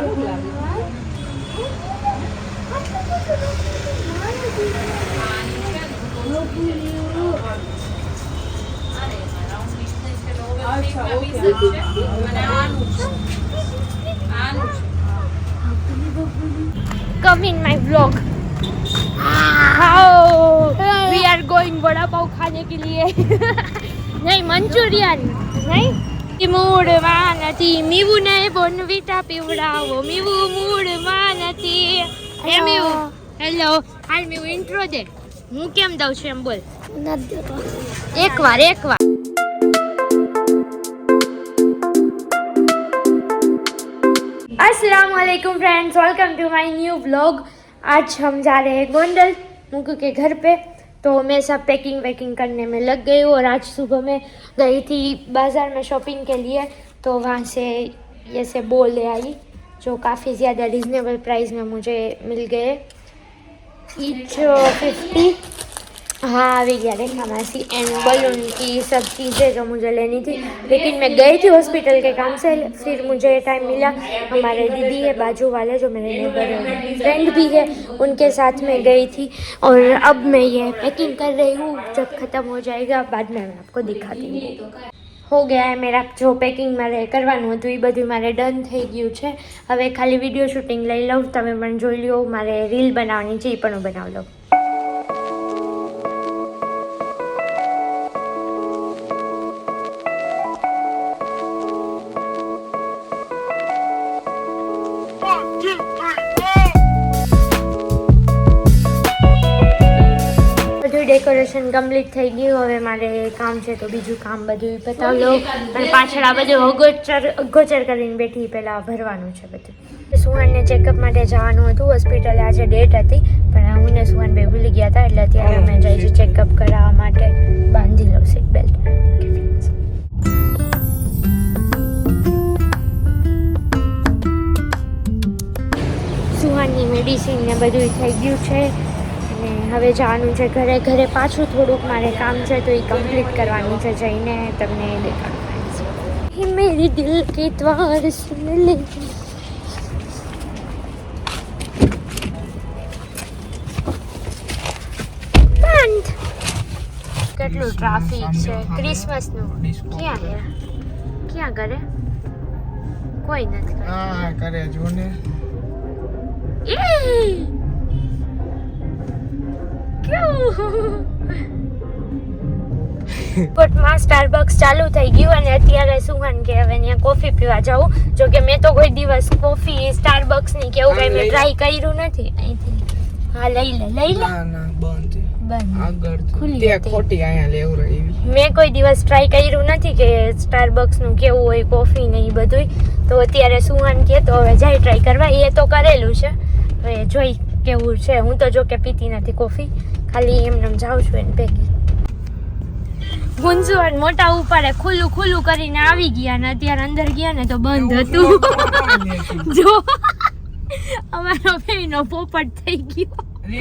Come in my vlog. How we are going vada pav खाने के लिए. नहीं मंचूरियन नहीं मूडમાં નથી મીવુને બોર્નવિટા પીવડાવો મીવુ મૂડમાં નથી હે મીવુ હેલો હાલ મીવુ ઇન્ટ્રો દે હું કેમ દઉં છું એમ બોલ એકવાર अस्सलाम वालेकुम friends, welcome to my new vlog. आज हम जा रहे हैं गोंडल मुक्कू के घर पे, तो मैं सब पैकिंग वैकिंग करने में लग गई हूँ। और आज सुबह में गई थी बाज़ार में शॉपिंग के लिए, तो वहाँ से ये से बॉल ले आई जो काफ़ी ज़्यादा रिजनेबल प्राइस में मुझे मिल गए। ईच 50 हाँ अभी गया देखा मासी एंड बलून की सब चीज़ें जो मुझे लेनी थी, लेकिन मैं गई थी हॉस्पिटल के काम से, फिर मुझे टाइम मिला। हमारे दीदी है बाजू वाले जो मेरे नेबर फ्रेंड भी है, उनके साथ में गई थी। और अब मैं ये पैकिंग कर रही हूँ, जब ख़त्म हो जाएगा बाद में मैं आपको दिखाती हूँ। हो गया है मेरा जो पैकिंग मारे करવાનું હતું એ બધું મારે ડન થઈ ગયું છે। હવે ખાલી વિડીયો શૂટિંગ લઈ લઉં, તમે પણ જોઈ લો। મારે રીલ બનાવવાની છે, એ પણ હું બનાવી લઉં। ડેકોરેશન કમ્પ્લીટ થઈ ગયું, હવે મારે કામ છે તો બીજું કામ બધું બતાવી લઉં। અને પાછળ આ બધું અગોચર કરીને બેઠી, પહેલાં ભરવાનું છે બધું। સુહાનને ચેકઅપ માટે જવાનું હતું હોસ્પિટલે, આજે ડેટ હતી પણ હું ને સુહાન ભાઈ ભૂલી ગયા હતા, એટલે અત્યારે અમે જઈએ છીએ ચેકઅપ કરાવવા માટે। બાંધી લઉં સીટ બેલ્ટ। સુહાનની મેડિસિન ને બધું થઈ ગયું છે, હવે જવાનું છે ઘરે પાછું થોડુંક મારે કામ છે તો એ કમ્પ્લીટ કરવાનું છે, જઈને તમને દેખાડવાનું। મેરી દિલ કી દ્વાર સુન લે। બંધ। કેટલું ટ્રાફિક છે ક્રિસમસનું। ક્યાં કરે કોઈ નથી। હા કરે જો ને કોટમાં સ્ટારબક્સ ચાલુ થઈ ગયું અને અત્યારે સુહાન કે હવે ત્યાં કોફી પીવા જાઉં। જો કે મેં તો કોઈ દિવસ કોફી સ્ટારબક્સ ની કે એવું કઈ મેં ટ્રાય કર્યું નથી અહીંથી। હા લઈ લે ના બંધ આગળ ખુલી તે ખોટી આયા લેવું રહી। મેં કોઈ દિવસ ટ્રાય કર્યું નથી કે સ્ટારબક્સ નું કેવું હોય કોફી ને એ બધું, તો અત્યારે સુહાન કે તો હવે જાય ટ્રાય કરવા। એ તો કરેલું છે, હવે જોઈ કેવું છે। હું તો જો કે પીતી નથી કોફી, ખાલી એમને જાઉં છું એને ભેગી। ગુંજુ મોટા ઉપાડે ખુલ્લું કરીને આવી ગયા ને અત્યારે અંદર ગયા ને તો બંધ હતું। જો અમારો ભાઈનો પોપટ થઈ ગયો। એક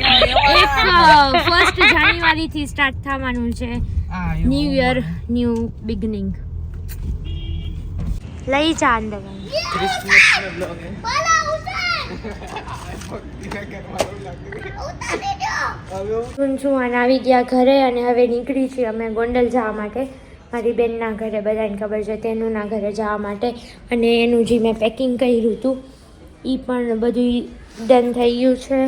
1 જાન્યુઆરી થી સ્ટાર્ટ થવાનું છે ન્યુ યર ન્યુ બિગનિંગ। લઈ જા અંદર ક્રિસમસ નો બ્લોગ સુહાન આવી ગયા ઘરે અને હવે નીકળી છીએ અમે ગોંડલ જવા માટે। મારી બેનના ઘરે, બધાને ખબર છે તેનુંના ઘરે જવા માટે। અને એનું જે મેં પેકિંગ કર્યું હતું એ પણ બધું ડન થઈ ગયું છે,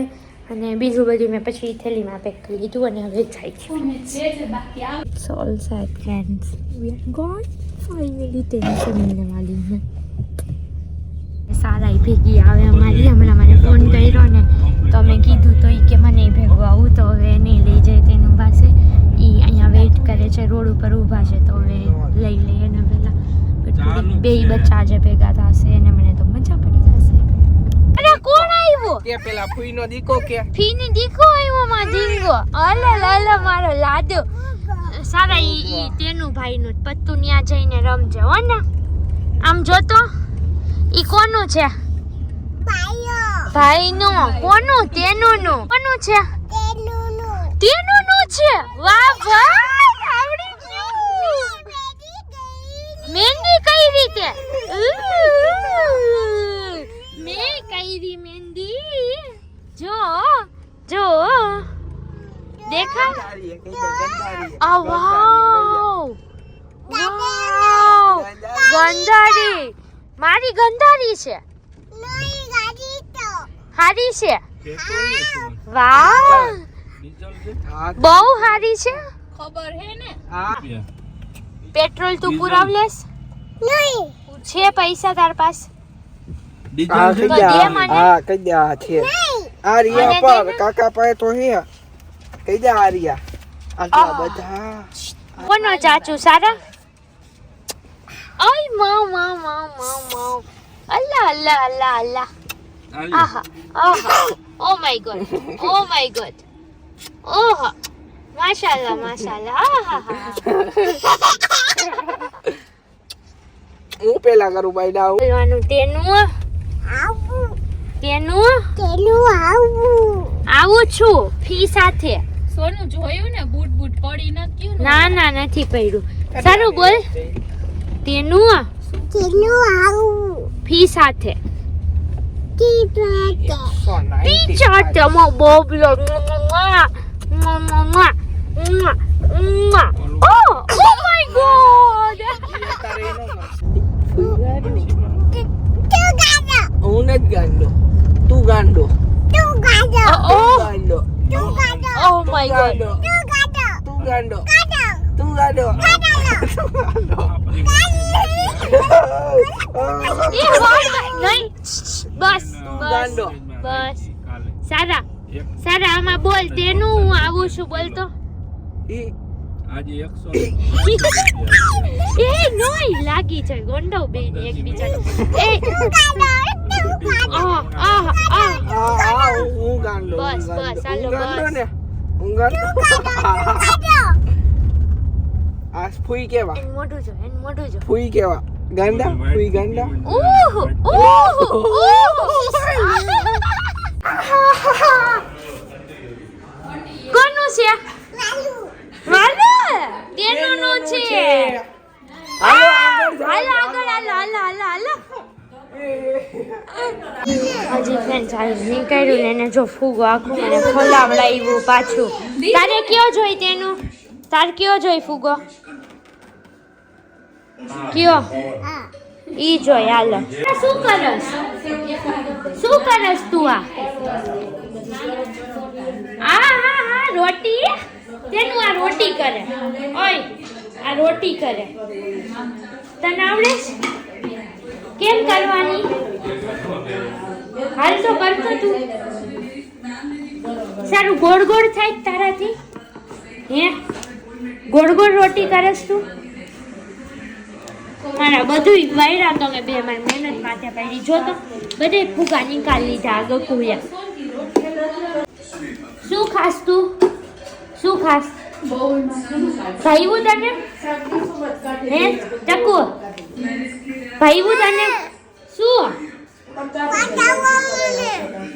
અને બીજું બધું મેં પછી થેલીમાં પેક કરી લીધું અને હવે જાય છે। It's all set friends, we are gone finally. Tension મિલને વાલી હે સારા ભેગી આવે અમારી। હમણાં મને ફોન કર્યો ને તો મેં કીધું તો એ કે મને ભેગું આવું, તો હવે નહીં લઈ જાય તેનું પાસે। એ અહીંયા વેઇટ કરે છે, રોડ ઉપર ઊભા છે, તો હવે લઈ લઈએ ને પહેલાં બે બચ્ચા જે ભેગા થશે અને મને તો મજા પડી જશે। અરે કોણ આવ્યો? કે પેલા ફૂઈનો દીકો કે ફીની દીકો આવ્યો માં દીકો। અલે મારો લાડો સારા ઈ તેનું ભાઈનું પત્તુ ન્યા જઈને રમજે હો ને। આમ જોતો ઈ કોનું છે? ભાઈનો। કોનું? તેનુંનું। કોનું છે? તેનુંનું છે। વાહ વાહ આવડી ગયું। મહેંદી કઈ રીતે? મેં मेरी मेहंदी जो जो देखा वाव ગંધારી મારી ગંધારી છે હારી છે વાહ બહુ હારી છે ખબર હે ને પેટ્રોલ તું પુરાવ લેસ છે પૈસા તાર પાસ આ તો દે મને કઈ દે આ છે આ રિયા મને પર દે ને. કાકા પાસે તો હે કઈ દે આ રિયા આટલા બધા કોનો ચાચુ સારા ઓય માવ માવ માવ માવ માવ અલ્લા અલ્લા અલ્લા અલ્લા આહા આહા oh my God oh my God ઓહો માશાઅલ્લાહ માશાઅલ્લાહ આહા હું પેલા કરું ભાઈ ડાઉ બોલવાનું તેનું આવું છું ફી સાથે સોનું જોયું ને બૂટ બૂટ પડી ન ગયું ને ના ના નથી પડ્યું સારું બોલ તેનું ફી સાથે ટીચર તમો બોબલો ઓ માય ગોડ હું નથી ગાંડો તું ગાંડો ગાંડો ઓ માય ગોડ તું ગાંડો તું ગાંડો એ બોલ નહીં બસ ગાંડો. બસ સારા સારા આમાં બોલ તેનું હું આવું છું બોલતો આજે 100 એ નોય લાગી છે ગોંડો બેન એકબીજાને એ આહ આહ આહ હું ગાંડો બસ, બસ, હાલો, ગાંડો બસ. ને હું ગાંડો આ ફૂઈ કેવા એન મોઢું જો ફૂઈ કેવા ગાંડા ફૂઈ ગાંડા ઓહ કોનું છે વાલો તેનું નો છે હાલો આગળ હાલો હજી ફ્રેન્ડ નીકળ્યું ને એને જો ફૂગો આખું મને ખોલાવડાવ્યું પાછું તારે કયો જોઈ તેનું તાર કયો જોઈ ફૂગો કયો ઈ જોઈ હાલો શું કરસ તું આ હા રોટી તેનું આ રોટી કરે ઓય આ રોટી કરે તને આવડે છે કેમ કરવાની હાલ તો કરતો તું સારું ગોળ ગોળ થાય તારાથી હે ગોળ ગોળ રોટી કરસ તું મારા બધું વાયરા તમે બે મારી મહેનત માથે પાડી જો તો બધે ફૂગા નિકાલ લીધા ગકુયા શું ખાસ તું શું ખાસ ભાઈવું તને હે ટકુ ભાઈવું તને શું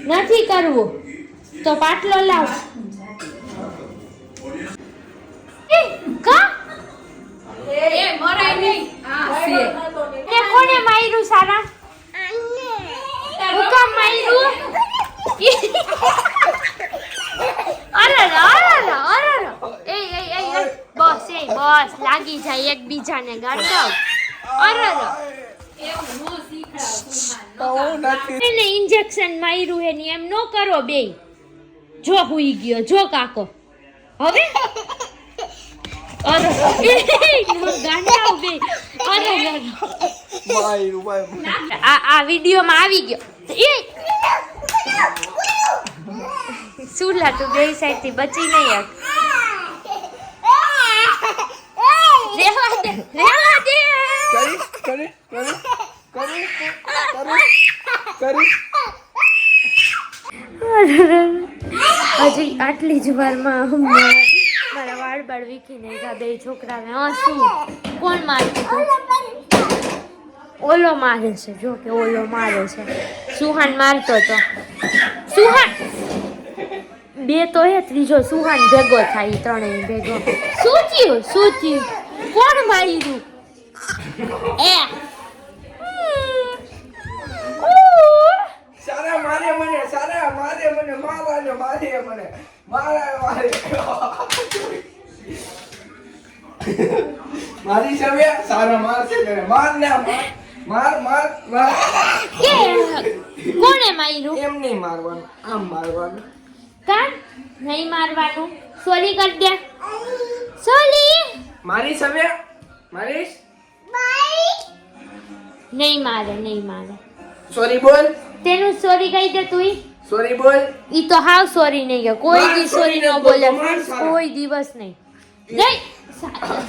નથી કરવું તો પાટલો લાવ એ કા એ મરાય નહીં આ છે તે કોને માર્યું સારા હુકમ માર્યું અરે બસ લાગી જાય એકબીજાને ગાંડા અરે એને ઇન્જેક્શન માર્યું હે ને એમ નો કરો બે જો હુઈ ગયો જો કાકો હવે અરે ગાંડા બે અરે આ વિડીયોમાં આવી ગયો એ શું લાતું બે સાઈડ થી બચી નહીં રેવા દે કરી હજી આટલી જ વારમાં મારા વાળ બાળ વીખીને ગયા બે છોકરાને શું કોણ મારતું હતું? ઓલો મારે છે જો કે ઓલો મારે છે સુહાન મારતો તો સુહાન બે તો હે ત્રીજો સુહાન ભેગો થાય ત્રણેય ભેગો શું થયું કોણ માર્યું એ સારા મારે મારી મને મારે મારી છબે સારા મારશે કરે માર ને માર કે કોણે માર્યું? એમ નહીં મારવાનું આમ મારવાનું કાન નહીં મારવાનું. સોરી કર દે. સોરી મારી છબે મારીશ નહીં મારે, નહીં મારે. સોરી બોલ તેનું સોરી કહી દે તું. સોરી બોલ ઈ તો હાવ સોરી નહીં કે કોઈ માર દી sorry સોરી ન નહીં બોલે બોલતો, માર friends, સારા. કોઈ દિવસ નહીં. નહીં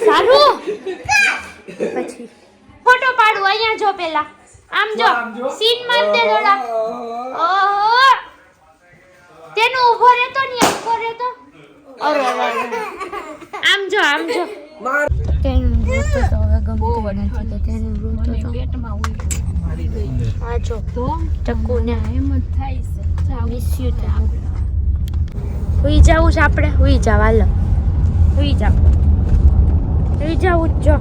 સારું. પછી ફોટો પાડું અહીંયા જો પેલા આમ જો આમ જો. સીન માર દે થોડા. ઓહો તેનું ઊભો રહેતો ને ઊભો રહેતો. અરે આમ જો માર તેનું રોતો તો હવે ગમતું નથી તો તેનું રોતો તો પેટમાં ઉઈ આ જો ટકુને એમ જ થાય છે મિસ યુ ટકુ. હુઈ જાવું છે આપણે? હુઈ જાવ હાલો. હુઈ જાવ જ જો.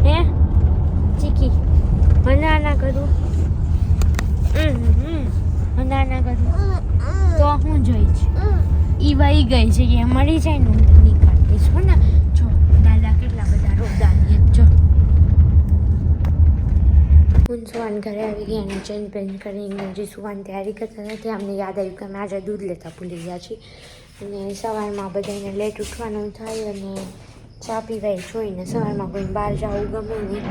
હે ચીકી હનાના કરું હનાના કરું તો હું જોઈશ. ઈ વહી ગઈ છે એ મળી જાય ને હું નીકાળીશ હો ને. જો દાદા કેટલા બધા રોદાની જો. હું સુવાન ઘરે આવી ગઈ અને ચેન્જ પેન્જ કરીને હજી સુવાની તૈયારી કરતા નથી. અમને યાદ આવ્યું કે અમે આજે દૂધ લેતા ભૂલી ગયા છીએ અને સવારમાં બધાને લેટ ઉઠવાનું થાય અને ચા પીવાય જોઈને સવારમાં કોઈ બહાર જવું ગમે નહીં.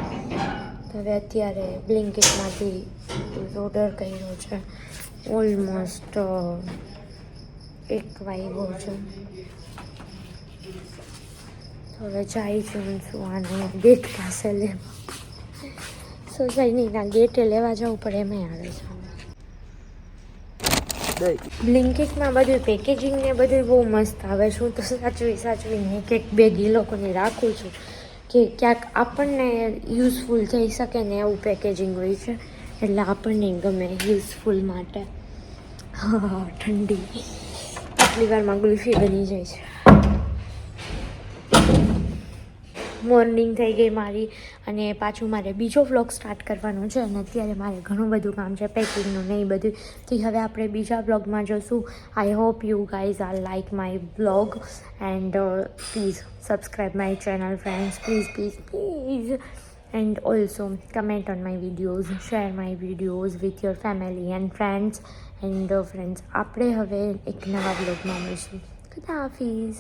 તો હવે અત્યારે બ્લિંકિટમાંથી ઓર્ડર કર્યો છે. ઓલમોસ્ટ 1 વાગ્યો છે. તો હવે જાય છે હું સુવાને ગેટ પાસે લેવા. સોસાયટીના ગેટે લેવા જવું પડે એમાં આવે છે. બ્લિંકિટમાં બધું પેકેજિંગ ને બધું બહુ મસ્ત આવે છે. હું તો સાચવીને એક બેગ એ લોકોને રાખું છું કે ક્યાંક આપણને યુઝફુલ થઈ શકે ને એવું પેકેજિંગ હોય છે એટલે આપણને ગમે યુઝફુલ માટે. હા ઠંડી આટલી વારમાં ગુલ્ફી બની જાય છે. મોર્નિંગ થઈ ગઈ મારી અને પાછું મારે બીજો વ્લોગ સ્ટાર્ટ કરવાનો છે અને અત્યારે મારે ઘણું બધું કામ છે પેકિંગનું નહીં બધું. તો હવે આપણે બીજા વ્લોગમાં જોશું. I hope you guys are like my vlog and please subscribe my channel friends please and also comment on my videos, share my videos with your family and friends friends આપણે હવે એક નવા વ્લોગમાં મળીશું. ખુદા હાફિઝ.